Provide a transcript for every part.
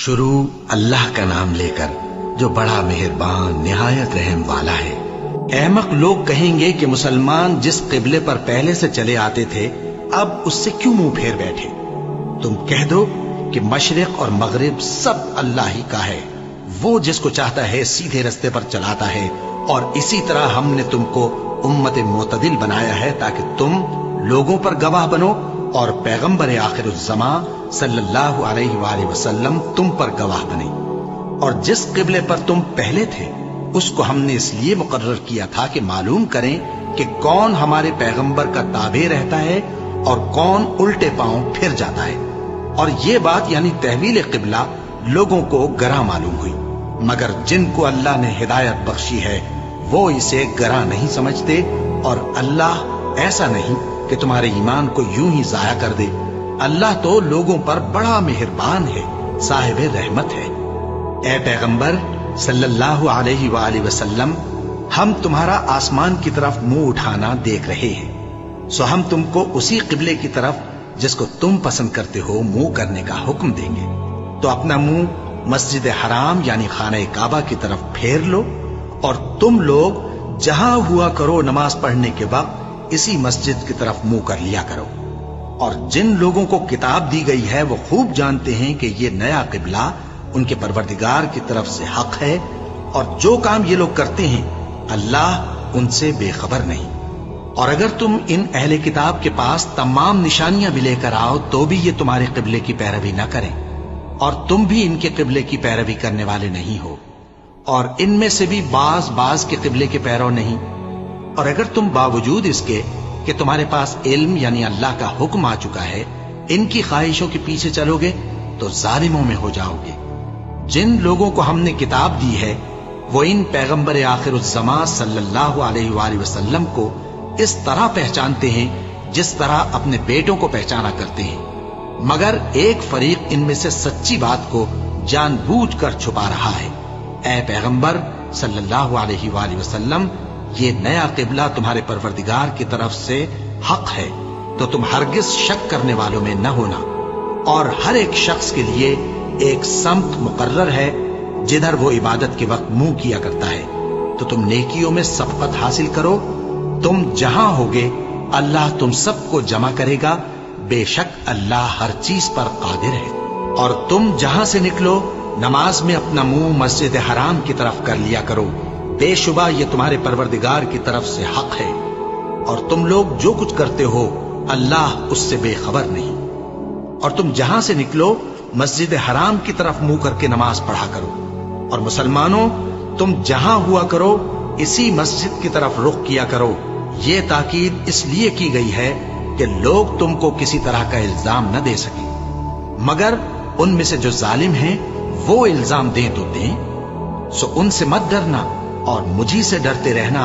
शुरू अल्लाह का नाम लेकर जो बड़ा मेहरबान निहायत रहम वाला है। अहमक लोग कहेंगे कि मुसलमान जिस किबले पर पहले से चले आते थे अब उससे क्यों मुंह फेर बैठे। तुम कह दो कि मशरिक और मगरिब सब अल्लाह ही का है, वो जिसको चाहता है सीधे रास्ते पर चलाता है। और इसी तरह हमने तुमको उम्मत मोतदिल बनाया है ताकि तुम लोगों पर गवाह बनो और पैगंबर आखिरुज़्ज़मा सल्लल्लाहु अलैहि वसल्लम तुम पर गवाह बने। और जिस किबले पर तुम पहले थे उसको हमने इसलिए मुकर्रर किया था कि मालूम करें कि कौन हमारे पैगंबर का ताबे रहता है और कौन उल्टे पांव फिर जाता है। और ये बात यानी तहवील किबला लोगों को गरा मालूम हुई, मगर जिनको अल्लाह ने हिदायत बख्शी है वो इसे गरा नहीं समझते। और अल्लाह ऐसा नहीं कि तुम्हारे ईमान को यूं ही जाया कर दे। अल्लाह तो लोगों पर बड़ा मेहरबान है, साहिब रहमत है। ए पैगंबर सल्लल्लाहु अलैहि वसल्लम, हम तुम्हारा आसमान की तरफ मुंह उठाना देख रहे हैं, सो हम तुमको उसी किबले की तरफ जिसको तुम पसंद करते हो मुंह करने का हुक्म देंगे। तो अपना मुंह मस्जिद हराम यानी खाना काबा की तरफ फेर लो और तुम लोग जहां हुआ करो नमाज पढ़ने के वक्त इसी मस्जिद की तरफ मुंह कर लिया करो। और जिन लोगों को किताब दी गई है वो खूब जानते हैं कि ये नया किबला उनके परवरदिगार की तरफ से हक है, और जो काम ये लोग करते हैं अल्लाह उनसे बेखबर नहीं। और अगर तुम इन अहले किताब के पास तमाम निशानियां भी लेकर आओ तो भी ये तुम्हारे किबले की पैरवी न करें, और तुम भी इनके किबले की पैरवी करने वाले नहीं हो, और इनमें से भी बाज के किबले के पैरव नहीं। और अगर तुम बावजूद इसके कि तुम्हारे पास इल्म यानी अल्लाह का हुक्म आ चुका है इनकी ख्वाहिशों के पीछे चलोगे तो जालिमों में हो जाओगे। जिन लोगों को हमने किताब दी है वो इन पैगंबर आखिरुज़्ज़मा सल्लल्लाहु अलैहि वसल्लम को इस तरह पहचानते हैं जिस तरह अपने बेटों को पहचाना करते हैं, मगर एक फरीक इनमें से सच्ची बात को जानबूझकर छुपा रहा है। ऐ पैगंबर सल्लल्लाहु अलैहि वसल्लम, ये नया किबला तुम्हारे परवरदिगार की तरफ से हक है, तो तुम हरगिज शक करने वालों में न होना। और हर एक शख्स के लिए एक सम्त मुकर्रर है जिधर वो इबादत के वक्त मुंह किया करता है। तो तुम नेकियों में सबकत हासिल करो, तुम जहां होगे अल्लाह तुम सबको जमा करेगा, बेशक अल्लाह हर चीज पर कादिर है। और तुम जहां से निकलो नमाज में अपना मुंह मस्जिद हराम की तरफ कर लिया करो, बेशुबा ये तुम्हारे परवरदिगार की तरफ से हक है, और तुम लोग जो कुछ करते हो अल्लाह उससे बेखबर नहीं। और तुम जहां से निकलो मस्जिद हराम की तरफ मुंह करके नमाज पढ़ा करो, और मुसलमानों तुम जहां हुआ करो इसी मस्जिद की तरफ रुख किया करो। ये ताकीद इसलिए की गई है कि लोग तुमको किसी तरह का इल्जाम न दे सके, मगर उनमें से जो जालिम हैं वो इल्जाम दें तो दें। सो उनसे मत डरना और मुझी से डरते रहना।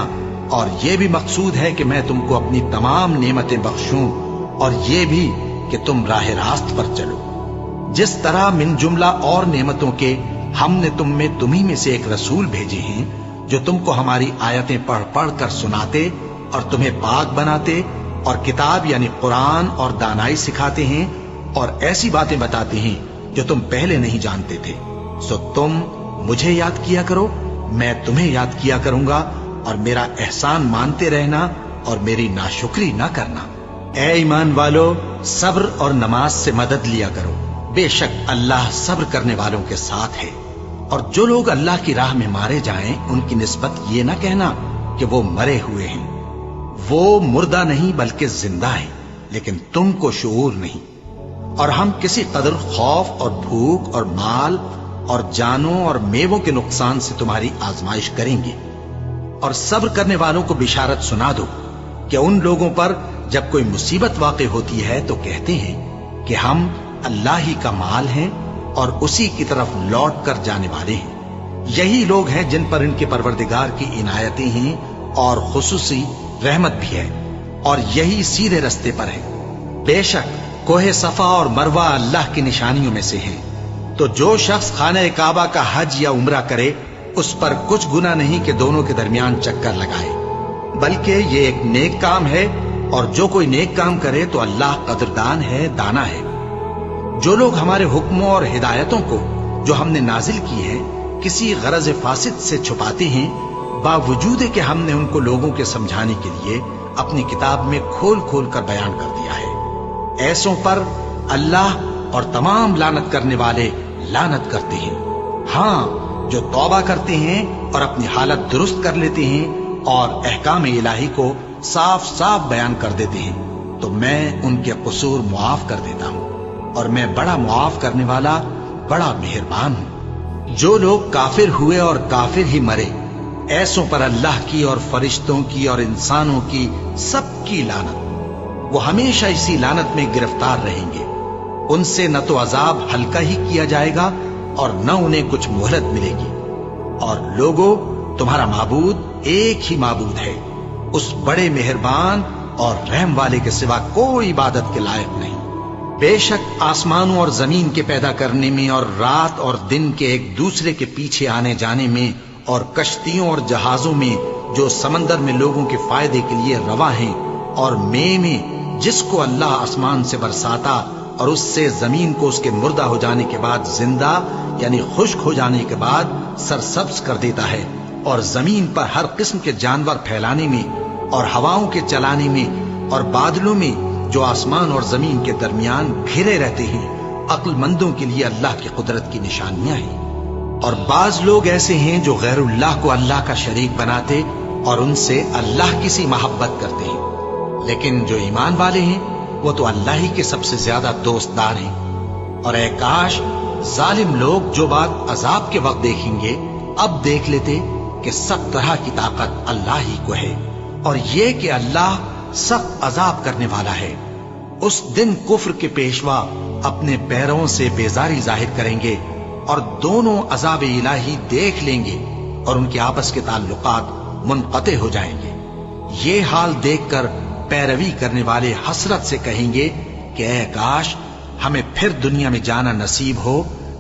और ये भी मकसूद है कि मैं तुमको अपनी तमाम नेमतें बख्शूं, और ये भी कि तुम राह रास्त पर चलो। जिस तरह मिन जुमला और नेमतों के हमने तुम्ही में से एक रसूल भेजे हैं जो तुमको हमारी आयतें पढ़ पढ़ कर सुनाते और तुम्हें पाक बनाते और किताब यानी कुरान और दानाई सिखाते हैं और ऐसी बातें बताते हैं जो तुम पहले नहीं जानते थे। सो तुम मुझे याद किया करो, मैं तुम्हें याद किया करूंगा, और मेरा एहसान मानते रहना और मेरी नाशुक्री ना करना। ए ईमान वालो, सब्र और नमाज से मदद लिया करो, बेशक अल्लाह सब्र करने वालों के साथ है। और जो लोग अल्लाह की राह में मारे जाएं उनकी निस्बत ये ना कहना कि वो मरे हुए हैं, वो मुर्दा नहीं बल्कि जिंदा है, लेकिन तुमको शऊर नहीं। और हम किसी कदर खौफ और भूख और माल और जानों और मेवों के नुकसान से तुम्हारी आजमाइश करेंगे। और सब्र करने वालों को बिशारत सुना दो कि उन लोगों पर जब कोई मुसीबत वाक़ई होती है तो कहते हैं कि हम अल्लाह ही का माल हैं और उसी की तरफ लौट कर जाने वाले हैं। यही लोग हैं जिन पर इनके परवरदिगार की इनायतें हैं और खुसूसी रहमत भी है, और यही सीधे रास्ते पर है। बेशक कोहे सफा और मरवा अल्लाह की निशानियों में से है। तो जो शख्स खाने काबा का हज या उम्रा करे उस पर कुछ गुनाह नहीं कि दोनों के दरमियान चक्कर लगाए, बल्कि ये एक नेक काम है, और जो कोई नेक काम करे तो अल्लाह कदरदान है, दाना है। जो लोग हमारे हुक्मों और हिदायतों को जो हमने नाजिल की है किसी गरज फासिद से छुपाते हैं, बावजूद कि हमने उनको लोगों के समझाने के लिए अपनी किताब में खोल खोल कर बयान कर दिया है। ऐसों पर अल्लाह और तमाम लानत करने वाले लानत करते हैं। हाँ, जो तौबा करते हैं और अपनी हालत दुरुस्त कर लेते हैं और अहकाम इलाही को साफ साफ बयान कर देते हैं, तो मैं उनके कसूर मुआफ कर देता हूँ और मैं बड़ा मुआफ करने वाला, बड़ा मेहरबान हूँ। जो लोग काफिर हुए और काफिर ही मरे, ऐसों पर अल्लाह की और फरिश्तों की और इंसानों की सबकी लानत। वो हमेशा इसी लानत में गिरफ्तार रहेंगे। उनसे न तो अजाब हल्का ही किया जाएगा और न उन्हें कुछ मोहलत मिलेगी। और लोगों, तुम्हारा माबूद एक ही माबूद है, उस बड़े मेहरबान और रहम वाले के सिवा कोई इबादत के लायक नहीं। बेशक आसमानों और जमीन के पैदा करने में और रात और दिन के एक दूसरे के पीछे आने जाने में और कश्तियों और जहाजों में जो समंदर में लोगों के फायदे के लिए रवा हैं, और में जिसको अल्लाह आसमान से बरसाता और उससे जमीन को उसके मुर्दा हो जाने के बाद जिंदा यानी खुश्क हो जाने के बाद सरसब्ज कर देता है, और जमीन पर हर किस्म के जानवर फैलाने में और हवाओं के चलाने में और बादलों में जो आसमान और जमीन के दरमियान घिरे रहते हैं, अक्लमंदों के लिए अल्लाह की कुदरत की निशानियां हैं। और बाज लोग ऐसे हैं जो गैरुल्लाह को अल्लाह का शरीक बनाते और उनसे अल्लाह की सी मोहब्बत करते हैं, लेकिन जो ईमान वाले हैं वो तो अल्लाह ही के सबसे ज्यादा दोस्तदार हैं। और ऐ काश जालिम लोग जो बात अजाब के वक्त देखेंगे अब देख लेते कि सब तरह की ताकत अल्लाह ही को है, और ये कि अल्लाह सख्त अजाब करने वाला है। उस दिन कुफ्र के पेशवा अपने पैरों से बेजारी जाहिर करेंगे और दोनों अजाब इलाही देख लेंगे और उनके आपस के ताल्लुकात मुनक़ते हो जाएंगे। ये हाल देखकर पैरवी करने वाले हसरत से कहेंगे कि ऐ काश हमें फिर दुनिया में जाना नसीब हो,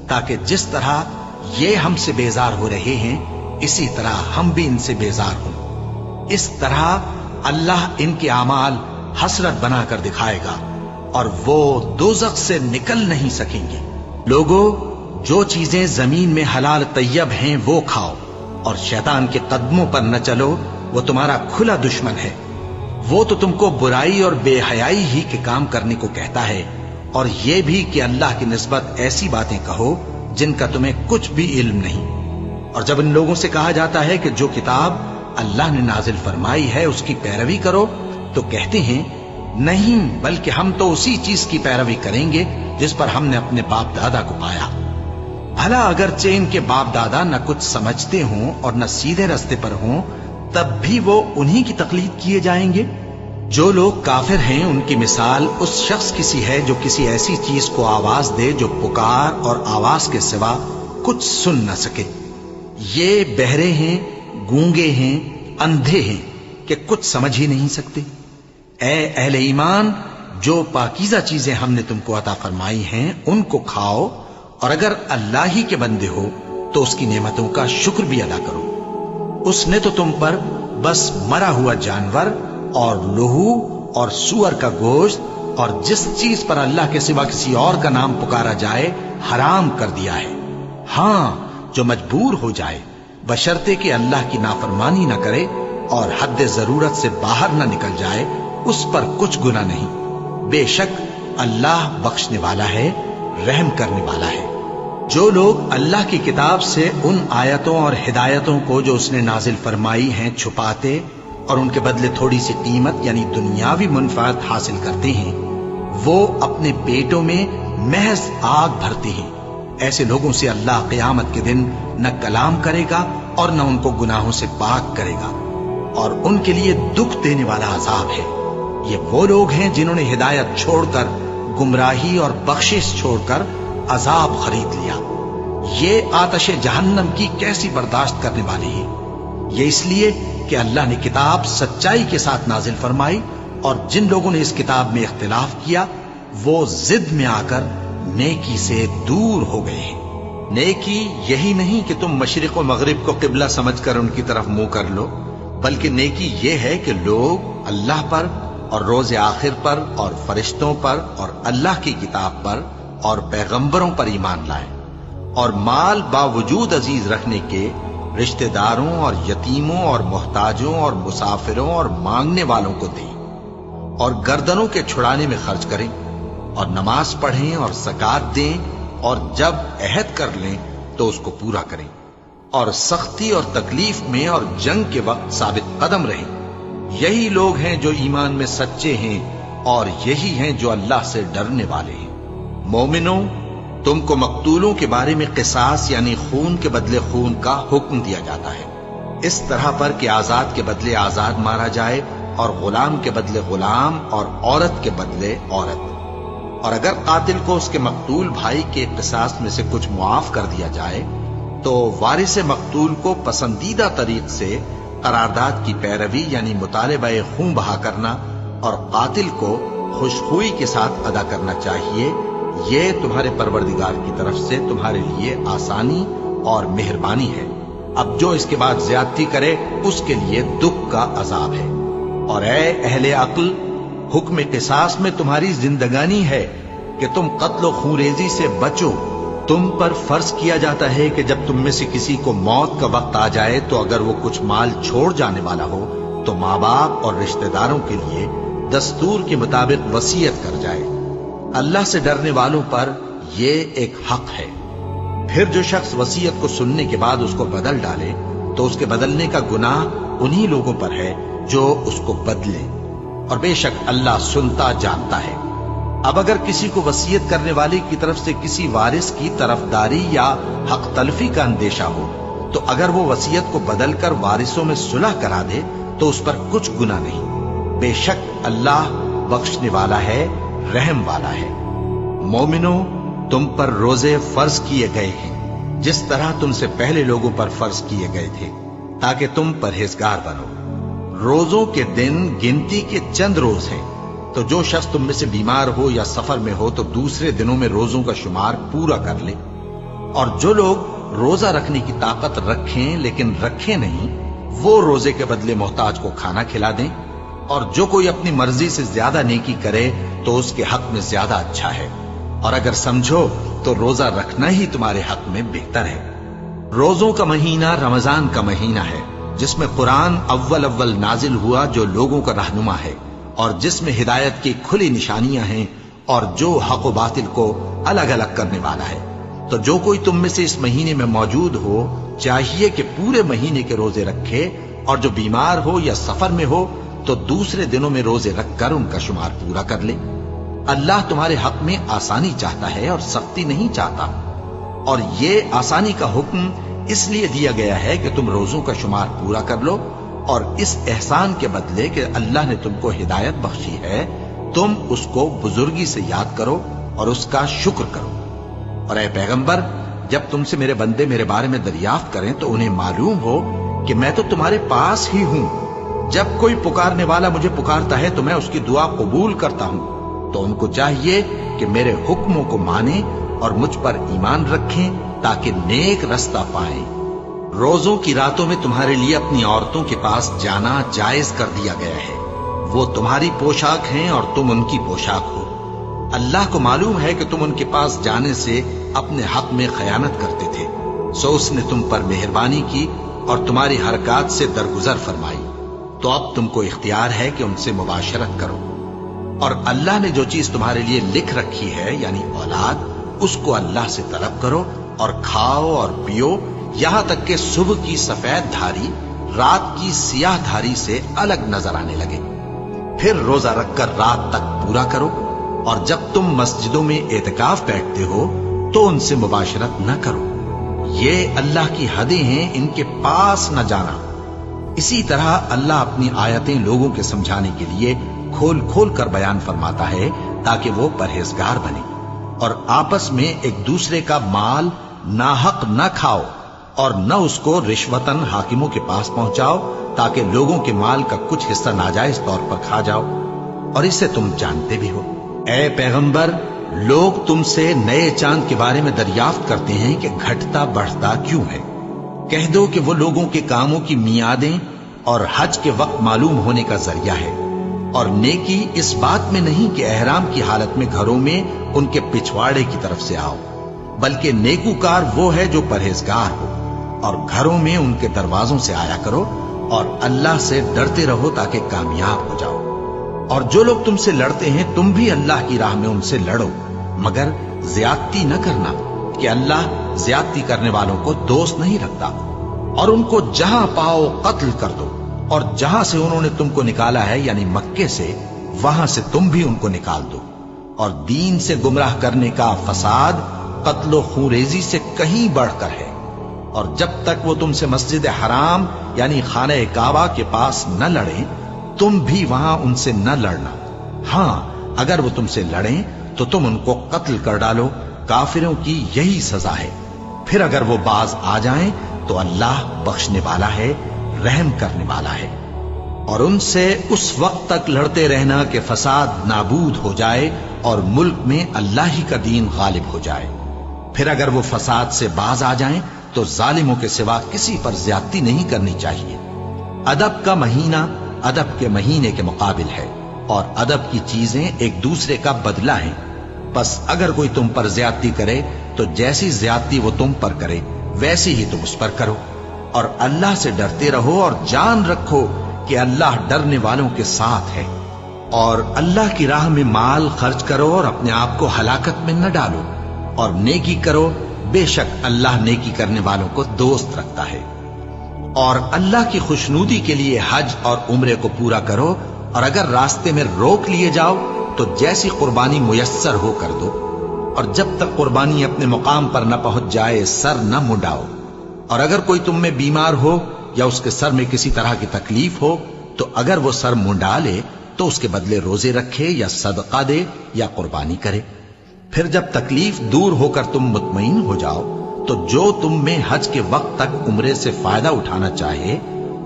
ताकि जिस तरह ये हमसे बेजार हो रहे हैं इसी तरह हम भी इनसे बेजार हों। इस तरह अल्लाह इनके आमाल हसरत बनाकर दिखाएगा और वो दोज़ख से निकल नहीं सकेंगे। लोगों, जो चीजें जमीन में हलाल तैयब हैं वो खाओ, और शैतान के कदमों पर न चलो, वो तुम्हारा खुला दुश्मन है। वो तो तुमको बुराई और बेहयाई ही के काम करने को कहता है, और ये भी कि अल्लाह की निस्बत ऐसी बातें कहो जिनका तुम्हें कुछ भी इल्म नहीं। और जब इन लोगों से कहा जाता है कि जो किताब अल्लाह ने नाजिल फरमाई है उसकी पैरवी करो, तो कहते हैं नहीं, बल्कि हम तो उसी चीज की पैरवी करेंगे जिस पर हमने अपने बाप दादा को पाया। भला अगरचे इनके बाप दादा न कुछ समझते हों और न सीधे रास्ते पर हों, तब भी वो उन्हीं की तकलीद किए जाएंगे। जो लोग काफिर हैं उनकी मिसाल उस शख्स की सी है जो किसी ऐसी चीज को आवाज दे जो पुकार और आवाज के सिवा कुछ सुन न सके। ये बहरे हैं, गूंगे हैं, अंधे हैं कि कुछ समझ ही नहीं सकते। ऐ अहले ईमान, जो पाकीज़ा चीजें हमने तुमको अता फरमाई हैं उनको खाओ, और अगर अल्लाह ही के बंदे हो तो उसकी नेमतों का शुक्र भी अदा करो। उसने तो तुम पर बस मरा हुआ जानवर और लहू और सूअर का गोश्त और जिस चीज पर अल्लाह के सिवा किसी और का नाम पुकारा जाए हराम कर दिया है। हाँ, जो मजबूर हो जाए बशर्ते कि अल्लाह की नाफरमानी न करे और हद जरूरत से बाहर न निकल जाए, उस पर कुछ गुनाह नहीं। बेशक अल्लाह बख्शने वाला है, रहम करने वाला है। जो लोग अल्लाह की किताब से उन आयतों और हिदायतों को जो उसने नाजिल फरमाई हैं छुपाते और उनके बदले थोड़ी सी कीमत यानी दुनियावी मुनफात हासिल करते हैं, वो अपने पेटों में महज आग भरते हैं। ऐसे लोगों से अल्लाह क़यामत के दिन न कलाम करेगा और न उनको गुनाहों से पाक करेगा, और उनके लिए दुख देने वाला अजाब है। ये वो लोग हैं जिन्होंने हिदायत छोड़कर, गुमराही और बख्शिश छोड़कर अजाब खरीद लिया। ये आतशे जहन्नम की कैसी बर्दाश्त करने वाले हैं। ये इसलिए कि अल्लाह ने किताब सच्चाई के साथ नाजिल फरमाई, और जिन लोगों ने इस किताब में इख्तिलाफ किया वो जिद में आकर नेकी से दूर हो गए हैं। नेकी यही नहीं कि तुम मशरिक और मगरिब को किबला समझकर उनकी तरफ मुंह कर लो, बल्कि नेकी ये है कि लोग अल्लाह पर और रोज़े आखिर पर और फरिश्तों पर और अल्लाह की किताब पर और पैगंबरों पर ईमान लाएं اور مال باوجود عزیز رکھنے کے رشتہ داروں اور یتیموں اور محتاجوں اور مسافروں اور مانگنے والوں کو دیں، اور گردنوں کے چھڑانے میں خرچ کریں، اور نماز پڑھیں اور زکات دیں، اور جب عہد کر لیں تو اس کو پورا کریں، اور سختی اور تکلیف میں اور جنگ کے وقت ثابت قدم رہیں۔ یہی لوگ ہیں جو ایمان میں سچے ہیں، اور یہی ہیں جو اللہ سے ڈرنے والے ہیں۔ مومنوں، تم کو مقتولوں کے بارے میں قصاص یعنی خون کے بدلے خون کا حکم دیا جاتا ہے، اس طرح پر کہ آزاد کے بدلے آزاد مارا جائے، اور غلام کے بدلے غلام، اور عورت کے بدلے عورت۔ اور اگر قاتل کو اس کے مقتول بھائی کے قصاص میں سے کچھ معاف کر دیا جائے تو وارث مقتول کو پسندیدہ طریق سے قرارداد کی پیروی یعنی مطالبہ خون بہا کرنا اور قاتل کو خوشخوئی کے ساتھ ادا کرنا چاہیے۔ یہ تمہارے پروردگار کی طرف سے تمہارے لیے آسانی اور مہربانی ہے۔ اب جو اس کے بعد زیادتی کرے اس کے لیے دکھ کا عذاب ہے۔ اور اے اہل عقل، حکم قصاص میں تمہاری زندگانی ہے کہ تم قتل و خونریزی سے بچو۔ تم پر فرض کیا جاتا ہے کہ جب تم میں سے کسی کو موت کا وقت آ جائے تو اگر وہ کچھ مال چھوڑ جانے والا ہو تو ماں باپ اور رشتہ داروں کے لیے دستور کے مطابق وصیت کر جائے۔ اللہ سے ڈرنے والوں پر یہ ایک حق ہے۔ پھر جو شخص وصیت کو سننے کے بعد اس کو بدل ڈالے تو اس کے بدلنے کا گناہ انہی لوگوں پر ہے جو اس کو بدلے، اور بے شک اللہ سنتا جانتا ہے۔ اب اگر کسی کو وصیت کرنے والے کی طرف سے کسی وارث کی طرفداری یا حق تلفی کا اندیشہ ہو تو اگر وہ وصیت کو بدل کر وارثوں میں صلح کرا دے تو اس پر کچھ گناہ نہیں، بے شک اللہ بخشنے والا ہے، رحم والا ہے۔ مومنوں، تم پر روزے فرض کیے گئے ہیں جس طرح تم سے پہلے لوگوں پر فرض کیے گئے تھے تاکہ تم پرہیزگار بنو۔ روزوں کے دن گنتی کے چند روز ہیں، تو جو شخص تم میں سے بیمار ہو یا سفر میں ہو تو دوسرے دنوں میں روزوں کا شمار پورا کر لے۔ اور جو لوگ روزہ رکھنے کی طاقت رکھیں لیکن رکھیں نہیں، وہ روزے کے بدلے محتاج کو کھانا کھلا دیں۔ اور جو کوئی اپنی مرضی سے زیادہ نیکی کرے تو اس کے حق میں زیادہ اچھا ہے، اور اگر سمجھو تو روزہ رکھنا ہی تمہارے حق میں بہتر ہے۔ روزوں کا مہینہ رمضان کا مہینہ ہے جس میں قرآن اول نازل ہوا، جو لوگوں کا رہنما ہے اور جس میں ہدایت کی کھلی نشانیاں ہیں اور جو حق و باطل کو الگ الگ کرنے والا ہے۔ تو جو کوئی تم میں سے اس مہینے میں موجود ہو چاہیے کہ پورے مہینے کے روزے رکھے، اور جو بیمار ہو یا سفر میں ہو تو دوسرے دنوں میں روزے رکھ کر ان کا شمار پورا کر لے۔ اللہ تمہارے حق میں آسانی چاہتا ہے اور سختی نہیں چاہتا، اور یہ آسانی کا حکم اس لیے دیا گیا ہے کہ تم روزوں کا شمار پورا کر لو، اور اس احسان کے بدلے کہ اللہ نے تم کو ہدایت بخشی ہے تم اس کو بزرگی سے یاد کرو اور اس کا شکر کرو۔ اور اے پیغمبر، جب تم سے میرے بندے میرے بارے میں دریافت کریں تو انہیں معلوم ہو کہ میں تو تمہارے پاس ہی ہوں۔ جب کوئی پکارنے والا مجھے پکارتا ہے تو میں اس کی دعا قبول کرتا ہوں۔ تو ان کو چاہیے کہ میرے حکموں کو مانیں اور مجھ پر ایمان رکھیں تاکہ نیک رستہ پائیں۔ روزوں کی راتوں میں تمہارے لیے اپنی عورتوں کے پاس جانا جائز کر دیا گیا ہے۔ وہ تمہاری پوشاک ہیں اور تم ان کی پوشاک ہو۔ اللہ کو معلوم ہے کہ تم ان کے پاس جانے سے اپنے حق میں خیانت کرتے تھے، سو اس نے تم پر مہربانی کی اور تمہاری حرکات سے درگزر فرمائی، تو اب تم کو اختیار ہے کہ ان سے مباشرت کرو۔ اور اللہ نے جو چیز تمہارے لیے لکھ رکھی ہے یعنی اولاد، اس کو اللہ سے طلب کرو اور کھاؤ اور پیو، یہاں تک کہ صبح کی سفید دھاری رات کی سیاہ دھاری سے الگ نظر آنے لگے۔ پھر روزہ رکھ کر رات تک پورا کرو، اور جب تم مسجدوں میں اعتکاف بیٹھتے ہو تو ان سے مباشرت نہ کرو، یہ اللہ کی حدیں ہیں، ان کے پاس نہ جانا۔ اسی طرح اللہ اپنی آیتیں لوگوں کے سمجھانے کے لیے کھول کھول کر بیان فرماتا ہے تاکہ وہ پرہیزگار بنے۔ اور آپس میں ایک دوسرے کا مال ناحق نہ کھاؤ، اور نہ اس کو رشوتاً حاکموں کے پاس پہنچاؤ تاکہ لوگوں کے مال کا کچھ حصہ ناجائز طور پر کھا جاؤ، اور اسے تم جانتے بھی ہو۔ اے پیغمبر، لوگ تم سے نئے چاند کے بارے میں دریافت کرتے ہیں کہ گھٹتا بڑھتا کیوں ہے۔ کہہ دو کہ وہ لوگوں کے کاموں کی میعادیں اور حج کے وقت معلوم ہونے کا ذریعہ ہے، اور نیکی اس بات میں نہیں کہ احرام کی حالت میں گھروں میں ان کے پچھواڑے کی طرف سے آؤ، बल्कि नेकूकार वो है जो परहेजगार हो। और घरों में उनके दरवाजों से आया करो और अल्लाह से डरते रहो ताकि कामयाब हो जाओ। और जो लोग तुमसे लड़ते हैं तुम भी अल्लाह की राह में उनसे लड़ो, मगर ज्यादती न करना कि अल्लाह ज्यादती करने वालों को दोस्त नहीं रखता। और उनको जहां पाओ कत्ल कर दो, और जहां से उन्होंने तुमको निकाला है यानी मक्के से, वहां से तुम भी उनको निकाल दो। और दीन से गुमराह करने का फसाद कत्लो खूरेजी से कहीं बढ़कर है। और जब तक वो तुमसे मस्जिद हराम यानी खाने काबा के पास न लड़े, तुम भी वहां उनसे न लड़ना। हां, अगर वो तुमसे लड़ें तो तुम उनको कत्ल कर डालो। काफिरों की यही सजा है। फिर अगर वो बाज आ जाएं तो अल्लाह बख्शने वाला है, रहम करने वाला है। और उनसे उस वक्त तक लड़ते रहना कि फसाद नाबूद हो जाए और मुल्क में अल्लाह ही का दीन गालिब हो जाए। फिर अगर वो फसाद से बाज आ जाएं तो जालिमों के सिवा किसी पर ज्यादती नहीं करनी चाहिए। अदब का महीना अदब के महीने के मुकाबिल है, और अदब की चीजें एक दूसरे का बदला है। बस अगर कोई तुम पर ज्यादती करे तो जैसी ज्यादती वो तुम पर करे वैसी ही तुम उस पर करो। और अल्लाह से डरते रहो और जान रखो कि अल्लाह डरने वालों के साथ है। और अल्लाह की राह में माल खर्च करो और अपने आप को हलाकत में न डालो। और नेकी करो, बेशक अल्लाह नेकी करने वालों को दोस्त रखता है। और अल्लाह की खुशनूदी के लिए हज और उम्रे को पूरा करो। और अगर रास्ते में रोक लिए जाओ तो जैसी कुर्बानी मुयस्सर हो कर दो। और जब तक कुर्बानी अपने मुकाम पर न पहुंच जाए सर न मुंडाओ। और अगर कोई तुम में बीमार हो या उसके सर में किसी तरह की तकलीफ हो तो अगर वो सर मुंडा ले तो उसके बदले रोजे रखे या सदका दे या कुर्बानी करे। फिर जब तकलीफ दूर होकर तुम मुतमईन हो जाओ तो जो तुम में हज के वक्त तक उम्रे से फायदा उठाना चाहे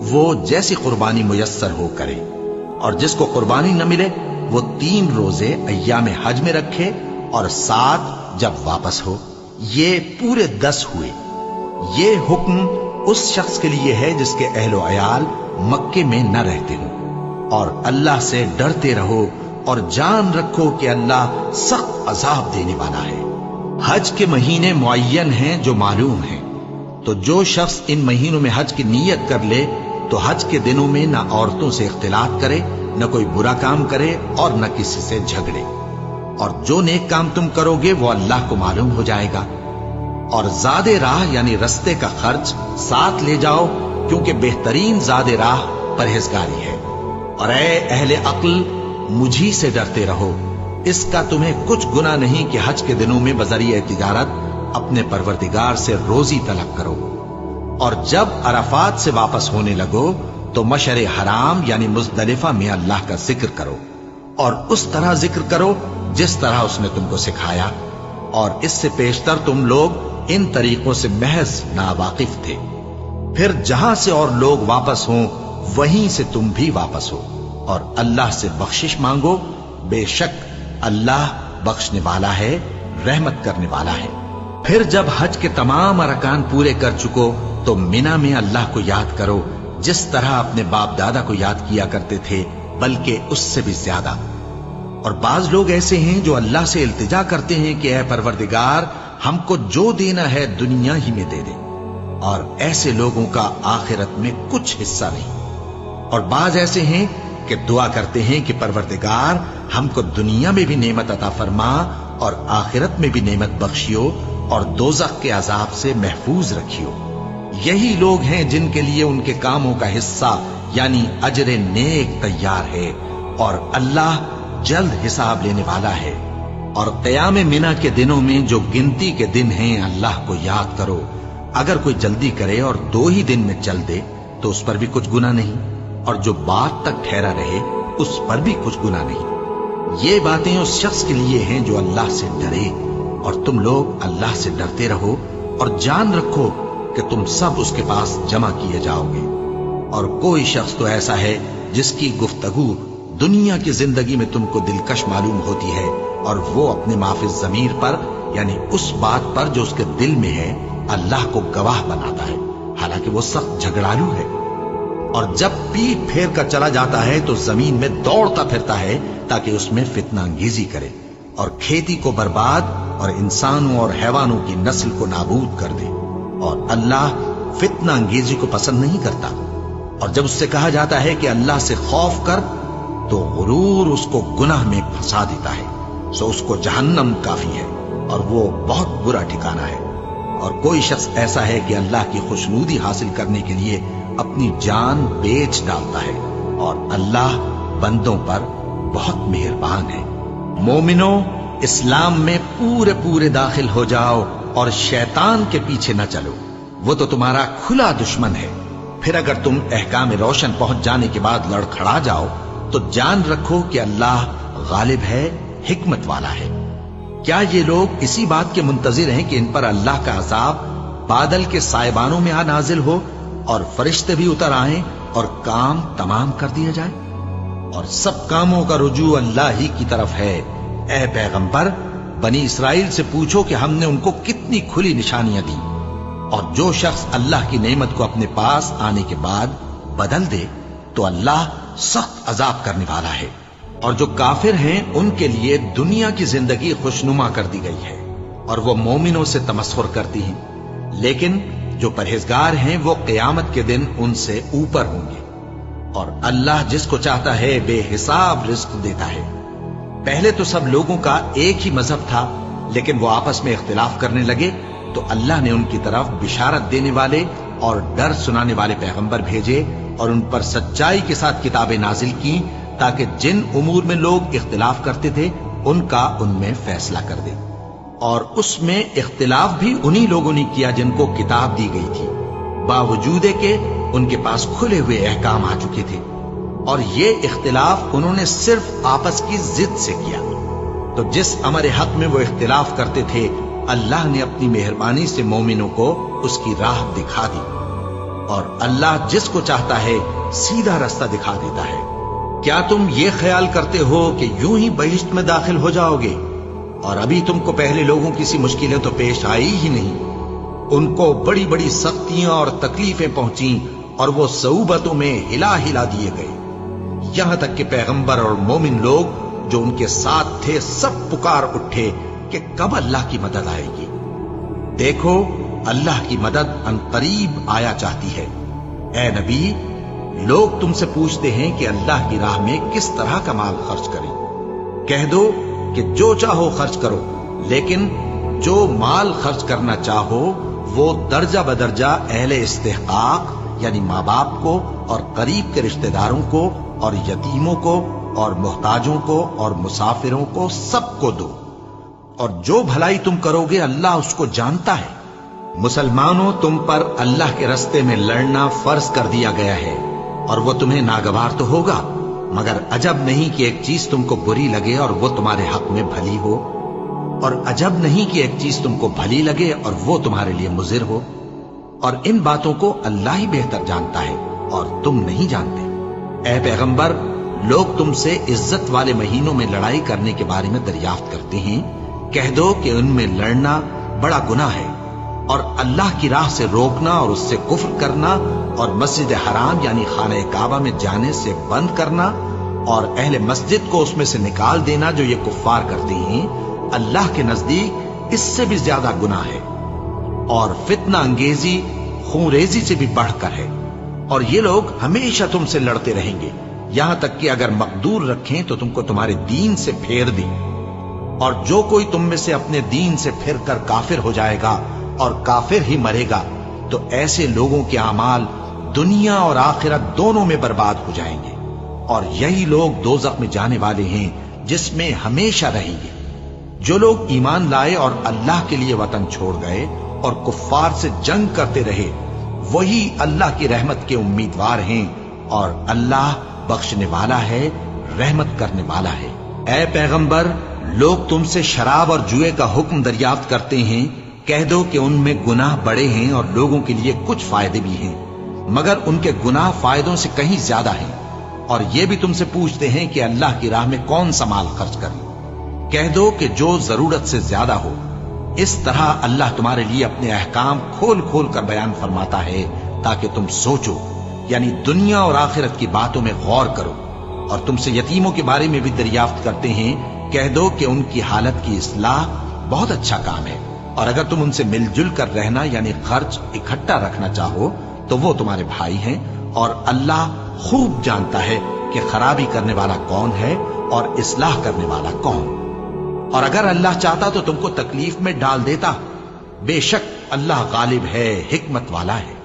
वो जैसी कुर्बानी मुयस्सर हो करे। और जिसको कुर्बानी न मिले वो 3 रोजे अय्याम हज में रखे और 7 जब वापस हो। ये पूरे 10 हुए। ये हुक्म उस शख्स के लिए है जिसके अहलो अयाल मक्के में न रहते हो। और अल्लाह से डरते रहो और जान रखो कि अल्लाह सख्त अजाब देने वाला है। हज के महीने मुअय्यन हैं जो मालूम हैं। तो जो शख्स इन महीनों में हज की नीयत कर ले तो हज के दिनों में न औरतों से इख्तिलात करे, न कोई बुरा काम करे और न किसी से झगड़े। और जो नेक काम तुम करोगे वो अल्लाह को मालूम हो जाएगा। और ज़ादे राह यानी रस्ते का खर्च साथ ले जाओ, क्योंकि बेहतरीन ज़ादे राह परहेजगारी है। और ए अहले अक्ल, मुझी से डरते रहो। इसका तुम्हें कुछ गुनाह नहीं कि हज के दिनों में बजरिए तिजारत अपने परवरदिगार से रोजी तलब करो। और जब अरफात से वापस होने लगो तो मशर हराम यानी मुज़दलिफा में अल्लाह का जिक्र करो। और उस तरह जिक्र करो जिस तरह उसने तुमको सिखाया। और इससे पेशतर तुम लोग इन तरीकों से महज नावाकिफ थे। फिर जहां से और लोग वापस हों वहीं से तुम भी वापस हो। और अल्लाह से बख्शिश मांगो, बेशक अल्लाह बख्शने वाला है, रहमत करने वाला है। फिर जब हज के तमाम अरकान पूरे कर चुको तो मिना में अल्लाह को याद करो जिस तरह अपने बाप दादा को याद किया करते थे, बल्कि उससे भी ज्यादा। और बाज लोग ऐसे हैं जो अल्लाह से इल्तिजा करते हैं कि ऐ परवरदिगार, हमको जो देना है दुनिया ही में दे दे। और ऐसे लोगों का आखिरत में कुछ हिस्सा नहीं। और बाज ऐसे हैं कि दुआ करते हैं कि परवरदिगार हमको दुनिया में भी नेमत अता फरमा और आखिरत में भी नेमत बख्शियो और दोज़ख के अजाब से महफूज रखियो। यही लोग हैं जिनके लिए उनके कामों का हिस्सा यानी अजरे नेक तैयार है। और अल्लाह जल्द हिसाब लेने वाला है। और क़याम मिना के दिनों में जो गिनती के दिन हैं अल्लाह को याद करो। अगर कोई जल्दी करे और 2 ही दिन में चल दे तो उस पर भी कुछ गुनाह नहीं। और जो बात तक ठहरा रहे उस पर भी कुछ गुनाह नहीं। ये बातें उस शख्स के लिए हैं जो अल्लाह से डरे। और तुम लोग अल्लाह से डरते रहो और जान रखो कि तुम सब उसके पास जमा किए जाओगे। और कोई शख्स तो ऐसा है जिसकी गुफ्तगू दुनिया की जिंदगी में तुमको दिलकश मालूम होती है और वो अपने माफिज ज़मीर पर यानी उस बात पर जो उसके दिल में है अल्लाह को गवाह बनाता है, हालांकि वो सख्त झगड़ालू है। और जब पीठ फेर कर चला जाता है तो जमीन में दौड़ता फिरता है ताकि उसमें फितना अंगेजी करे और खेती को बर्बाद اور انسانوں اور حیوانوں کی نسل کو نابود کر دے۔ اور اللہ فتنہ انگیزی کو پسند نہیں کرتا، اور جب اس سے کہا جاتا ہے کہ اللہ سے خوف کر تو غرور اس کو گناہ میں پھنسا دیتا ہے، سو اس کو جہنم کافی ہے اور وہ بہت برا ٹھکانہ ہے۔ اور کوئی شخص ایسا ہے کہ اللہ کی خوشنودی حاصل کرنے کے لیے اپنی جان بیچ ڈالتا ہے، اور اللہ بندوں پر بہت مہربان ہے۔ مومنو، اسلام میں پورے داخل ہو جاؤ اور شیطان کے پیچھے نہ چلو، وہ تو تمہارا کھلا دشمن ہے۔ پھر اگر تم احکام روشن پہنچ جانے کے بعد لڑکھڑا جاؤ تو جان رکھو کہ اللہ غالب ہے، حکمت والا ہے۔ کیا یہ لوگ اسی بات کے منتظر ہیں کہ ان پر اللہ کا عذاب بادل کے سائبانوں میں نازل ہو اور فرشتے بھی اتر آئیں اور کام تمام کر دیا جائے؟ اور سب کاموں کا رجوع اللہ ہی کی طرف ہے۔ اے پیغمبر، بنی اسرائیل سے پوچھو کہ ہم نے ان کو کتنی کھلی نشانیاں دی، اور جو شخص اللہ کی نعمت کو اپنے پاس آنے کے بعد بدل دے تو اللہ سخت عذاب کرنے والا ہے۔ اور جو کافر ہیں ان کے لیے دنیا کی زندگی خوشنما کر دی گئی ہے، اور وہ مومنوں سے تمسخر کرتی ہیں، لیکن جو پرہیزگار ہیں وہ قیامت کے دن ان سے اوپر ہوں گے۔ اور اللہ جس کو چاہتا ہے بے حساب رزق دیتا ہے۔ پہلے تو سب لوگوں کا ایک ہی مذہب تھا، لیکن وہ آپس میں اختلاف کرنے لگے تو اللہ نے ان کی طرف بشارت دینے والے اور ڈر سنانے والے پیغمبر بھیجے، اور ان پر سچائی کے ساتھ کتابیں نازل کی، تاکہ جن امور میں لوگ اختلاف کرتے تھے ان کا ان میں فیصلہ کر دے۔ اور اس میں اختلاف بھی انہی لوگوں نے کیا جن کو کتاب دی گئی تھی، باوجود کہ ان کے پاس کھلے ہوئے احکام آ چکے تھے، اور یہ اختلاف انہوں نے صرف آپس کی ضد سے کیا۔ تو جس امر حق میں وہ اختلاف کرتے تھے اللہ نے اپنی مہربانی سے مومنوں کو اس کی راہ دکھا دی، اور اللہ جس کو چاہتا ہے سیدھا رستہ دکھا دیتا ہے۔ کیا تم یہ خیال کرتے ہو کہ یوں ہی بہشت میں داخل ہو جاؤ گے، اور ابھی تم کو پہلے لوگوں کی سی مشکلیں تو پیش آئی ہی نہیں؟ ان کو بڑی بڑی سختیاں اور تکلیفیں پہنچیں، اور وہ صعوبتوں میں ہلا دیے گئے، یہاں تک کہ پیغمبر اور مومن لوگ جو ان کے ساتھ تھے سب پکار اٹھے کہ کب اللہ کی مدد آئے گی۔ دیکھو، اللہ کی مدد ان قریب آیا چاہتی ہے۔ اے نبی، لوگ تم سے پوچھتے ہیں کہ اللہ کی راہ میں کس طرح کا مال خرچ کریں۔ کہہ دو کہ جو چاہو خرچ کرو، لیکن جو مال خرچ کرنا چاہو وہ درجہ بدرجہ اہل استحقاق یعنی ماں باپ کو اور قریب کے رشتہ داروں کو اور یتیموں کو اور محتاجوں کو اور مسافروں کو سب کو دو، اور جو بھلائی تم کرو گے اللہ اس کو جانتا ہے۔ مسلمانوں، تم پر اللہ کے رستے میں لڑنا فرض کر دیا گیا ہے، اور وہ تمہیں ناگوار تو ہوگا، مگر عجب نہیں کہ ایک چیز تم کو بری لگے اور وہ تمہارے حق میں بھلی ہو، اور عجب نہیں کہ ایک چیز تم کو بھلی لگے اور وہ تمہارے لیے مضر ہو۔ اور ان باتوں کو اللہ ہی بہتر جانتا ہے اور تم نہیں جانتے۔ اے پیغمبر، لوگ تم سے عزت والے مہینوں میں لڑائی کرنے کے بارے میں دریافت کرتے ہیں، کہہ دو کہ ان میں لڑنا بڑا گناہ ہے، اور اللہ کی راہ سے روکنا اور اس سے کفر کرنا اور مسجد حرام یعنی خانہ کعبہ میں جانے سے بند کرنا اور اہل مسجد کو اس میں سے نکال دینا جو یہ کفار کرتے ہیں، اللہ کے نزدیک اس سے بھی زیادہ گناہ ہے، اور فتنہ انگیزی خون ریزی سے بھی بڑھ کر ہے۔ اور یہ لوگ ہمیشہ تم سے لڑتے رہیں گے، یہاں تک کہ اگر مقدور رکھیں تو تم کو تمہارے دین سے پھیر دیں، اور جو کوئی تم میں سے اپنے دین سے پھر کر کافر ہو جائے گا اور کافر ہی مرے گا تو ایسے لوگوں کے اعمال دنیا اور آخرت دونوں میں برباد ہو جائیں گے، اور یہی لوگ دوزخ میں جانے والے ہیں جس میں ہمیشہ رہیں گے۔ جو لوگ ایمان لائے اور اللہ کے لیے وطن چھوڑ گئے اور کفار سے جنگ کرتے رہے وہی اللہ کی رحمت کے امیدوار ہیں، اور اللہ بخشنے والا ہے، رحمت کرنے والا ہے۔ اے پیغمبر، لوگ تم سے شراب اور جوئے کا حکم دریافت کرتے ہیں، کہہ دو کہ ان میں گناہ بڑے ہیں اور لوگوں کے لیے کچھ فائدے بھی ہیں، مگر ان کے گناہ فائدوں سے کہیں زیادہ ہیں۔ اور یہ بھی تم سے پوچھتے ہیں کہ اللہ کی راہ میں کون سا مال خرچ کریں، کہہ دو کہ جو ضرورت سے زیادہ ہو۔ اس طرح اللہ تمہارے لیے اپنے احکام کھول کھول کر بیان فرماتا ہے تاکہ تم سوچو، یعنی دنیا اور آخرت کی باتوں میں غور کرو۔ اور تم سے یتیموں کے بارے میں بھی دریافت کرتے ہیں، کہہ دو کہ ان کی حالت کی اصلاح बहुत अच्छा काम है, और अगर तुम उनसे मिलजुल कर रहना यानी खर्च इकट्ठा रखना चाहो तो वो तुम्हारे भाई हैं, और अल्लाह खूब जानता है कि खराबी करने वाला कौन है और इस्लाह करने वाला कौन। और अगर अल्लाह चाहता तो तुमको तकलीफ में डाल देता, बेशक अल्लाह गालिब है, हिकमत वाला है।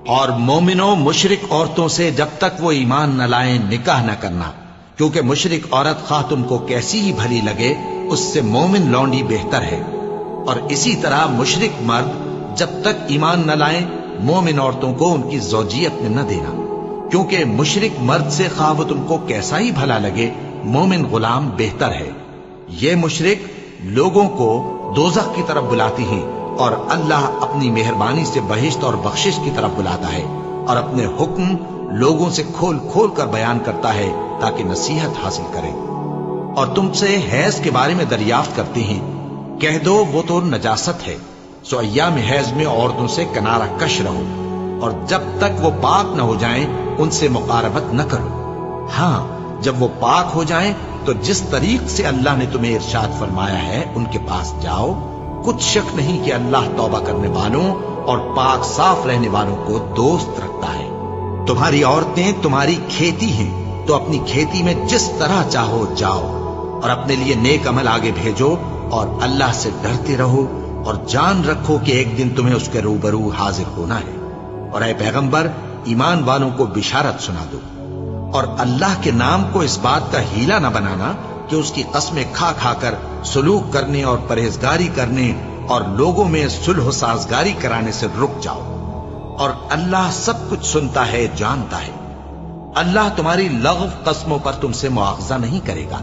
और मोमिनो मुशरिक औरतों से जब तक वो ईमान न लाएं निकाह न करना, क्योंकि मुशरिक औरत खा तुमको कैसी ही भली लगे उससे मोमिन लौंडी बेहतर है। और इसी तरह मुशरिक मर्द जब तक ईमान न लाएं मोमिन औरतों को उनकी ज़ौजियत में न देना, क्योंकि मुशरिक मर्द से खा वो तुमको कैसा ही भला लगे मोमिन गुलाम बेहतर है। ये मुशरिक लोगों को दोज़ख की तरफ बुलाती हैं, और अल्लाह अपनी मेहरबानी से बहिश्त और बख्शिश की तरफ बुलाता है, और अपने हुक्म लोगों से खोल खोल कर बयान करता है ताकि नसीहत हासिल करें। और तुमसे हैज के बारे में दरियाफ्त करती हैं, कह दो वो तो नजासत है, सो अय्याम हैज में औरतों से किनारा कश रहो, और जब तक वो पाक न हो जाएं उनसे मुकारबत न करो। हाँ, जब वो पाक हो जाएं तो जिस तरीक से अल्लाह ने तुम्हें इरशाद फरमाया है उनके पास जाओ। कुछ शक नहीं कि अल्लाह तौबा करने वालों और पाक साफ रहने वालों को दोस्त रखता है। तुम्हारी औरतें तुम्हारी खेती हैं, तो अपनी खेती में जिस तरह चाहो जाओ, और अपने लिए नेक अमल आगे भेजो, और अल्लाह से डरते रहो, और जान रखो कि एक दिन तुम्हें उसके रूबरू हाजिर होना है। और ऐ पैगंबर, ईमान वालों को बिशारत सुना दो, और अल्लाह के नाम को इस बात का हीला न बनाना कि उसकी कस्में खा खा कर सुलूक करने और परहेजगारी करने और लोगों में सुलह साजगारी कराने से रुक जाओ। और अल्लाह सब कुछ सुनता है, जानता है। अल्लाह तुम्हारी लग़व कस्मों पर तुमसे मुआवजा नहीं करेगा,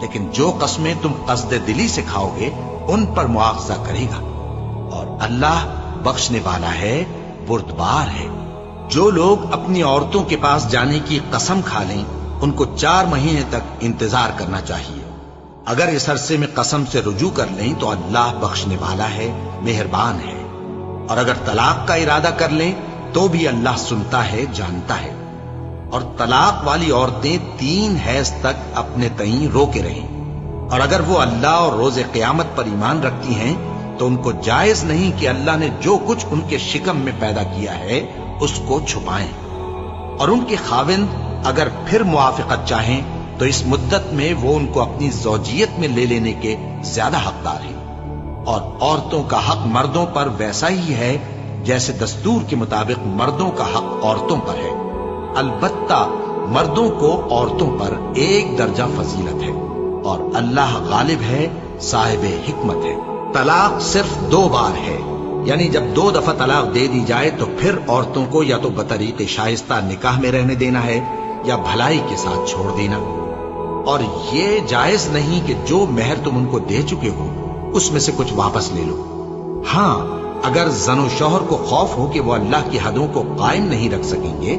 लेकिन जो कस्में तुम कसदे दिली से खाओगे उन पर मुआवजा करेगा। और अल्लाह बख्शने वाला है, बुर्दबार है। जो लोग अपनी औरतों के पास जाने की कसम खा लें उनको 4 महीने तक इंतजार करना चाहिए। अगर इस अरसे में कसम से रुजू कर लें तो अल्लाह बख्शने वाला है, मेहरबान है। और अगर तलाक का इरादा कर लें तो भी अल्लाह सुनता है, जानता है। और तलाक वाली औरतें 3 हैज तक अपने तईं रोके रहें। और अगर वो अल्लाह और रोजे क़यामत पर ईमान रखती हैं तो उनको जायज नहीं कि अल्लाह ने जो कुछ उनके शिकम में पैदा किया है उसको छुपाएं। और उनके खाविंद अगर फिर मुआफ़िक़त चाहें तो इस मुद्दत में वो उनको अपनी ज़ौजियत में ले लेने के ज्यादा हकदार हैं। और औरतों का हक मर्दों पर वैसा ही है जैसे दस्तूर के मुताबिक मर्दों का हक औरतों पर है। अलबत्ता मर्दों को औरतों पर 1 दर्जा फजीलत है, और अल्लाह गालिब है, साहिब हिकमत है। तलाक सिर्फ 2 बार है, यानी जब 2 दफा तलाक दे दी जाए तो फिर औरतों को या तो बतरीक़े शाइस्ता निकाह में रहने देना है या भलाई के साथ छोड़ देना। और ये जायज नहीं कि जो मेहर तुम उनको दे चुके हो उसमें से कुछ वापस ले लो। हाँ, अगर ज़नो शौहर को खौफ हो कि वो अल्लाह की हदों को कायम नहीं रख सकेंगे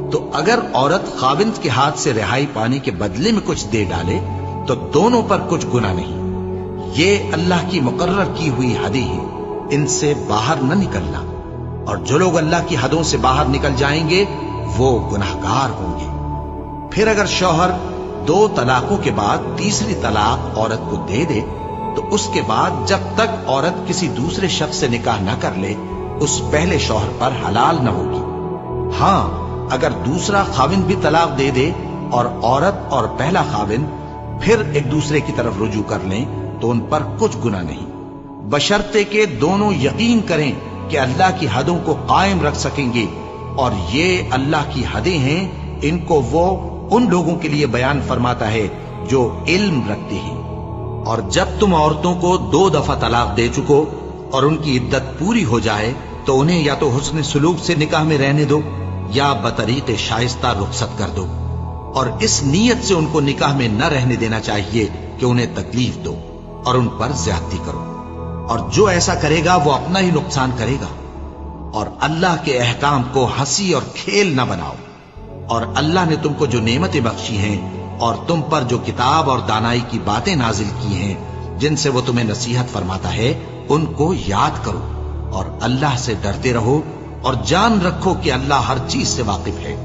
तो अगर औरत खाविंद के हाथ से रिहाई पाने के बदले में कुछ दे डाले तो दोनों पर कुछ गुनाह नहीं। ये अल्लाह की मुकर्रर की हुई हदें हैं, इनसे बाहर न निकलना। और जो लोग अल्लाह की हदों से बाहर निकल जाएंगे वो गुनाहगार होंगे। फिर अगर शौहर 2 तलाकों के बाद तीसरी तलाक औरत को दे दे तो उसके बाद जब तक औरत किसी दूसरे शख्स से निकाह न कर ले उस पहले शौहर पर हलाल न होगी। हाँ, अगर दूसरा खाविंद भी तलाक दे दे और औरत और पहला खाविंद फिर एक दूसरे की तरफ रुजू कर लें तो उन पर कुछ गुनाह नहीं, बशर्ते के दोनों यकीन करें कि अल्लाह की हदों को कायम रख सकेंगे। और ये अल्लाह की हदें हैं, इनको वो उन लोगों के लिए बयान फरमाता है जो इल्म रखते हैं। और जब तुम औरतों को 2 दफा तलाक दे चुको और उनकी इद्दत पूरी हो जाए तो उन्हें या तो हुस्न सुलूक से निकाह में रहने दो या बतरीक़े शाइस्ता रुखसत कर दो। और इस नीयत से उनको निकाह में न रहने देना चाहिए कि उन्हें तकलीफ दो और उन पर ज्यादती करो। और जो ऐसा करेगा वो अपना ही नुकसान करेगा। और अल्लाह के अहकाम को हंसी और खेल न बनाओ। और अल्लाह ने तुमको जो नेमतें बख्शी हैं और तुम पर जो किताब और दानाई की बातें नाजिल की हैं जिनसे वो तुम्हें नसीहत फरमाता है उनको याद करो और अल्लाह से डरते रहो और जान रखो कि अल्लाह हर चीज से वाकिफ है।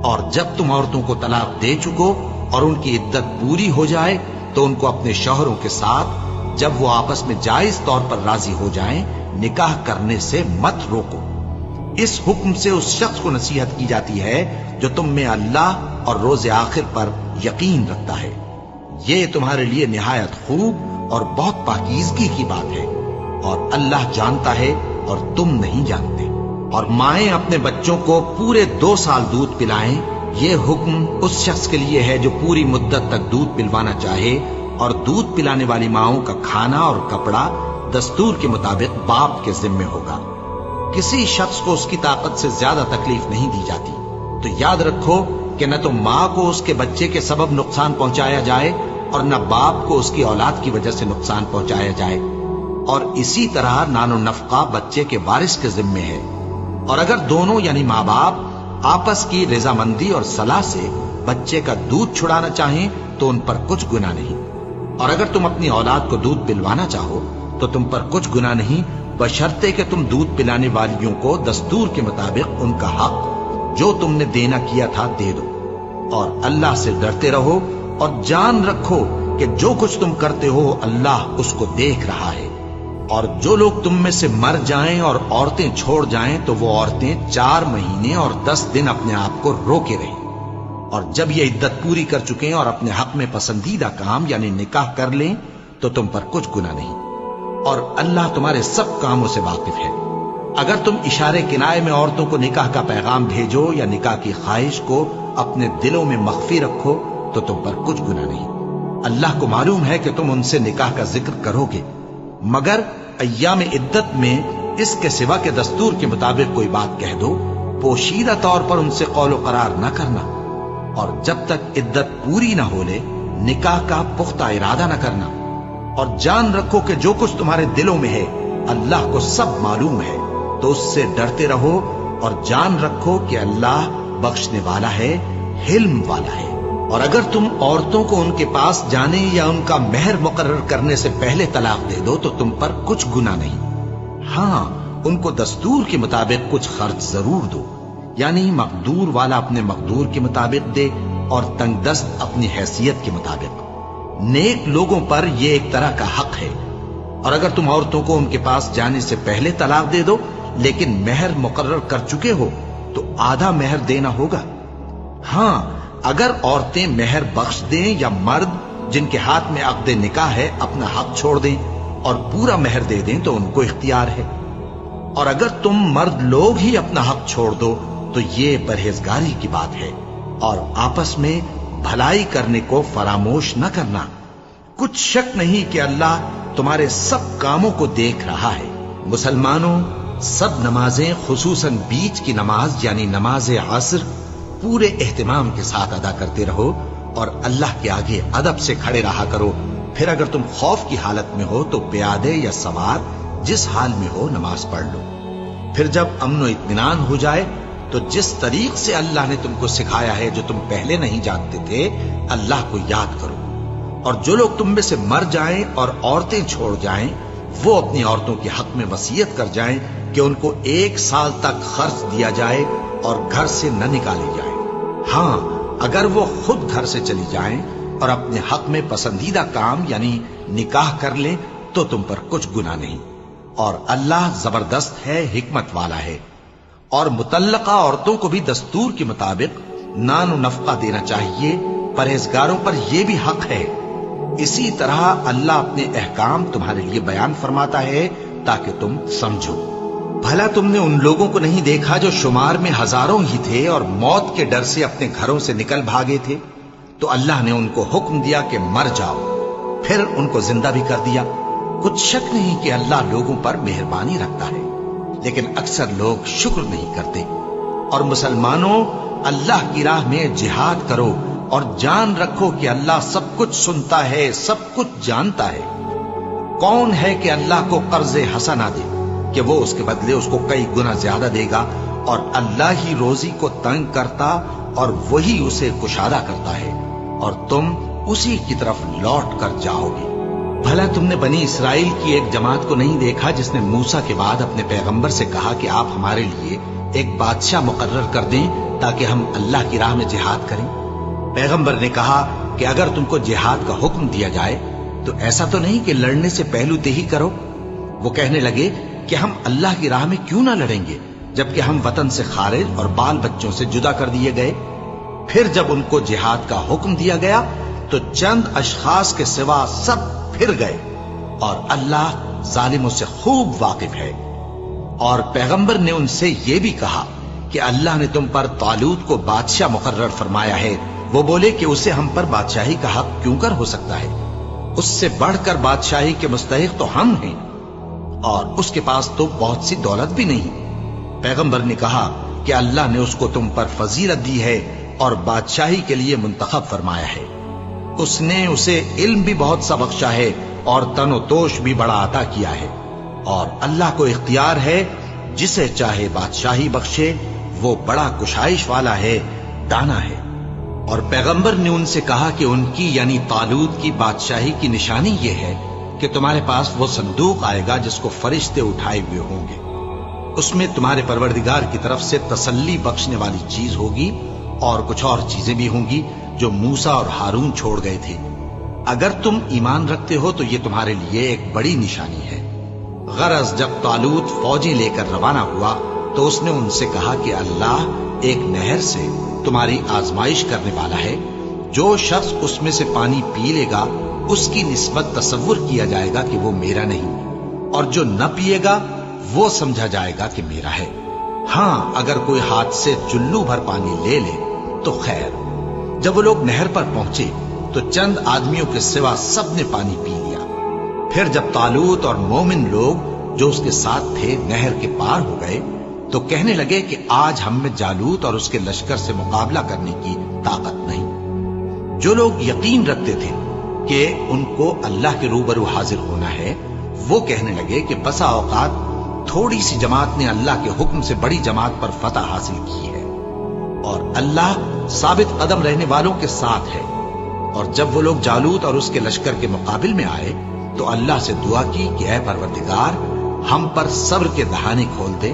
और जब तुम औरतों को तलाक दे चुको और उनकी इद्दत पूरी हो जाए तो उनको अपने शौहरों के साथ جب وہ آپس میں جائز طور پر راضی ہو جائیں نکاح کرنے سے مت روکو۔ اس حکم سے اس شخص کو نصیحت کی جاتی ہے جو تم میں اللہ اور روز آخر پر یقین رکھتا ہے۔ یہ تمہارے لیے نہایت خوب اور بہت پاکیزگی کی بات ہے، اور اللہ جانتا ہے اور تم نہیں جانتے۔ اور مائیں اپنے بچوں کو پورے 2 سال دودھ پلائیں، یہ حکم اس شخص کے لیے ہے جو پوری مدت تک دودھ پلوانا چاہے، اور دودھ پلانے والی ماؤں کا کھانا اور کپڑا دستور کے مطابق باپ کے ذمے ہوگا۔ کسی شخص کو اس کی طاقت سے زیادہ تکلیف نہیں دی جاتی، تو یاد رکھو کہ نہ تو ماں کو اس کے بچے کے سبب نقصان پہنچایا جائے اور نہ باپ کو اس کی اولاد کی وجہ سے نقصان پہنچایا جائے، اور اسی طرح نان و نفقہ بچے کے وارث کے ذمے ہے۔ اور اگر دونوں یعنی ماں باپ آپس کی رضامندی اور صلاح سے بچے کا دودھ چھڑانا چاہیں تو ان پر کچھ گناہ نہیں، اور اگر تم اپنی اولاد کو دودھ پلوانا چاہو تو تم پر کچھ گناہ نہیں، بشرطے کہ تم دودھ پلانے والیوں کو دستور کے مطابق ان کا حق جو تم نے دینا کیا تھا دے دو۔ اور اللہ سے ڈرتے رہو اور جان رکھو کہ جو کچھ تم کرتے ہو اللہ اس کو دیکھ رہا ہے۔ اور جو لوگ تم میں سے مر جائیں اور عورتیں چھوڑ جائیں تو وہ عورتیں 4 مہینے اور 10 دن اپنے آپ کو روکے رہیں، اور جب یہ عدت پوری کر چکیں اور اپنے حق میں پسندیدہ کام یعنی نکاح کر لیں تو تم پر کچھ گناہ نہیں، اور اللہ تمہارے سب کاموں سے واقف ہے۔ اگر تم اشارے کنائے میں عورتوں کو نکاح کا پیغام بھیجو یا نکاح کی خواہش کو اپنے دلوں میں مخفی رکھو تو تم پر کچھ گناہ نہیں۔ اللہ کو معلوم ہے کہ تم ان سے نکاح کا ذکر کرو گے، مگر ایام عدت میں اس کے سوا کے دستور کے مطابق کوئی بات کہہ دو، پوشیدہ طور پر ان سے قول و قرار نہ کرنا، اور جب تک عدت پوری نہ ہو لے نکاح کا پختہ ارادہ نہ کرنا۔ اور جان رکھو کہ جو کچھ تمہارے دلوں میں ہے اللہ کو سب معلوم ہے، تو اس سے ڈرتے رہو اور جان رکھو کہ اللہ بخشنے والا ہے، حلم والا ہے۔ اور اگر تم عورتوں کو ان کے پاس جانے یا ان کا مہر مقرر کرنے سے پہلے طلاق دے دو تو تم پر کچھ گناہ نہیں، ہاں ان کو دستور کے مطابق کچھ خرچ ضرور دو، یعنی مقدور والا اپنے مقدور کے مطابق دے اور تنگ دست اپنی حیثیت کے مطابق۔ نیک لوگوں پر یہ ایک طرح کا حق ہے۔ اور اگر تم عورتوں کو ان کے پاس جانے سے پہلے طلاق دے دو لیکن مہر مقرر کر چکے ہو تو آدھا مہر دینا ہوگا۔ ہاں اگر عورتیں مہر بخش دیں یا مرد جن کے ہاتھ میں عقد نکاح ہے اپنا حق چھوڑ دیں اور پورا مہر دے دیں تو ان کو اختیار ہے۔ اور اگر تم مرد لوگ ہی اپنا حق چھوڑ دو تو یہ پرہیزگاری کی بات ہے، اور آپس میں بھلائی کرنے کو فراموش نہ کرنا۔ کچھ شک نہیں کہ اللہ تمہارے سب کاموں کو دیکھ رہا ہے۔ مسلمانوں، سب نمازیں خصوصاً بیچ کی نماز یعنی نماز عصر پورے اہتمام کے ساتھ ادا کرتے رہو اور اللہ کے آگے ادب سے کھڑے رہا کرو۔ پھر اگر تم خوف کی حالت میں ہو تو پیادے یا سوار جس حال میں ہو نماز پڑھ لو۔ پھر جب امن و اطمینان ہو جائے تو جس طریق سے اللہ نے تم کو سکھایا ہے جو تم پہلے نہیں جانتے تھے اللہ کو یاد کرو۔ اور جو لوگ تم میں سے مر جائیں اور عورتیں چھوڑ جائیں وہ اپنی عورتوں کے حق میں وصیت کر جائیں کہ ان کو 1 سال تک خرچ دیا جائے اور گھر سے نہ نکالی جائے۔ ہاں اگر وہ خود گھر سے چلی جائیں اور اپنے حق میں پسندیدہ کام یعنی نکاح کر لیں تو تم پر کچھ گناہ نہیں، اور اللہ زبردست ہے، حکمت والا ہے۔ اور مطلقہ عورتوں کو بھی دستور کے مطابق نان و نفقہ دینا چاہیے، پرہیزگاروں پر یہ بھی حق ہے۔ اسی طرح اللہ اپنے احکام تمہارے لیے بیان فرماتا ہے تاکہ تم سمجھو۔ بھلا تم نے ان لوگوں کو نہیں دیکھا جو شمار میں ہزاروں ہی تھے اور موت کے ڈر سے اپنے گھروں سے نکل بھاگے تھے؟ تو اللہ نے ان کو حکم دیا کہ مر جاؤ، پھر ان کو زندہ بھی کر دیا۔ کچھ شک نہیں کہ اللہ لوگوں پر مہربانی رکھتا ہے، لیکن اکثر لوگ شکر نہیں کرتے۔ اور مسلمانوں، اللہ کی راہ میں جہاد کرو اور جان رکھو کہ اللہ سب کچھ سنتا ہے، سب کچھ جانتا ہے۔ کون ہے کہ اللہ کو قرض حسنہ دے کہ وہ اس کے بدلے اس کو کئی گنا زیادہ دے گا؟ اور اللہ ہی روزی کو تنگ کرتا اور وہی اسے کشادہ کرتا ہے، اور تم اسی کی طرف لوٹ کر جاؤ گے۔ بھلا تم نے بنی اسرائیل کی ایک جماعت کو نہیں دیکھا جس نے موسیٰ کے بعد اپنے پیغمبر سے کہا کہ آپ ہمارے لیے ایک بادشاہ مقرر کر دیں تاکہ ہم اللہ کی راہ میں جہاد کریں؟ پیغمبر نے کہا کہ اگر تم کو جہاد کا حکم دیا جائے تو ایسا تو نہیں کہ لڑنے سے پہلو تہی کرو؟ وہ کہنے لگے کہ ہم اللہ کی راہ میں کیوں نہ لڑیں گے جبکہ ہم وطن سے خارج اور بال بچوں سے جدا کر دیے گئے۔ پھر جب ان کو جہاد کا حکم دیا گیا تو چند اشخاص کے سوا سب پھر گئے، اور اللہ ظالموں سے خوب واقف ہے۔ اور پیغمبر نے ان سے یہ بھی کہا کہ اللہ نے تم پر طالوت کو بادشاہ مقرر فرمایا ہے۔ وہ بولے کہ اسے ہم پر بادشاہی کا حق کیوں کر ہو سکتا ہے؟ اس سے بڑھ کر بادشاہی کے مستحق تو ہم ہیں، اور اس کے پاس تو بہت سی دولت بھی نہیں۔ پیغمبر نے کہا کہ اللہ نے اس کو تم پر فضیلت دی ہے اور بادشاہی کے لیے منتخب فرمایا ہے۔ اس نے اسے علم بھی بہت سا بخشا ہے اور تن و توش بھی بڑا عطا کیا ہے، اور اللہ کو اختیار ہے جسے چاہے بادشاہی بخشے، وہ بڑا کشائش والا ہے، دانا ہے۔ اور پیغمبر نے ان سے کہا کہ ان کی یعنی طالوت کی بادشاہی کی نشانی یہ ہے کہ تمہارے پاس وہ صندوق آئے گا جس کو فرشتے اٹھائے ہوئے ہوں گے۔ اس میں تمہارے پروردگار کی طرف سے تسلی بخشنے والی چیز ہوگی، اور کچھ اور چیزیں بھی ہوں گی جو موسیٰ اور ہارون چھوڑ گئے تھے۔ اگر تم ایمان رکھتے ہو تو یہ تمہارے لیے ایک بڑی نشانی ہے۔ غرض جب طالوت فوجیں لے کر روانہ ہوا تو اس نے ان سے کہا کہ اللہ ایک نہر سے تمہاری آزمائش کرنے والا ہے، جو شخص اس میں سے پانی پی لے گا اس کی نسبت تصور کیا جائے گا کہ وہ میرا نہیں، اور جو نہ پیے گا وہ سمجھا جائے گا کہ میرا ہے۔ ہاں اگر کوئی ہاتھ سے چلو بھر پانی لے لے تو خیر۔ جب وہ لوگ نہر پر پہنچے تو چند آدمیوں کے سوا سب نے پانی پی لیا۔ پھر جب طالوت اور مومن لوگ جو اس کے ساتھ تھے نہر کے پار ہو گئے تو کہنے لگے کہ آج ہم میں جالوت اور اس کے لشکر سے مقابلہ کرنے کی طاقت نہیں۔ جو لوگ یقین رکھتے تھے کہ ان کو اللہ کے روبرو حاضر ہونا ہے، وہ کہنے لگے کہ بسا اوقات تھوڑی سی جماعت نے اللہ کے حکم سے بڑی جماعت پر فتح حاصل کی ہے، اور اللہ ثابت قدم رہنے والوں کے ساتھ ہے۔ اور جب وہ لوگ جالوت اور اس کے لشکر کے مقابل میں آئے تو اللہ سے دعا کی کہ اے پروردگار، ہم پر صبر کے دہانے کھول دے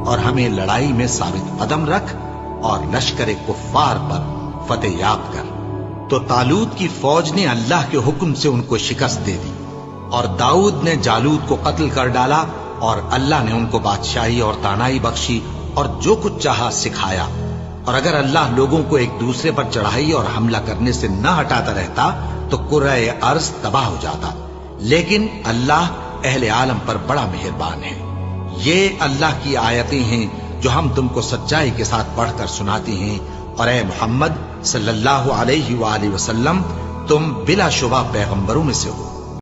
اور ہمیں لڑائی میں ثابت قدم رکھ اور لشکر کفار پر فتح یاب کر۔ تو طالوت کی فوج نے اللہ کے حکم سے ان کو شکست دے دی، اور داؤد نے جالوت کو قتل کر ڈالا، اور اللہ نے ان کو بادشاہی اور دانائی بخشی اور جو کچھ چاہا سکھایا۔ اور اگر اللہ لوگوں کو ایک دوسرے پر چڑھائی اور حملہ کرنے سے نہ ہٹاتا رہتا تو کرۂ ارض تباہ ہو جاتا، لیکن اللہ اہل عالم پر بڑا مہربان ہے۔ یہ اللہ کی آیتیں ہیں جو ہم تم کو سچائی کے ساتھ پڑھ کر سناتے ہیں، اور اے محمد صلی اللہ علیہ وآلہ وسلم، تم بلا شبہ پیغمبروں میں سے ہو۔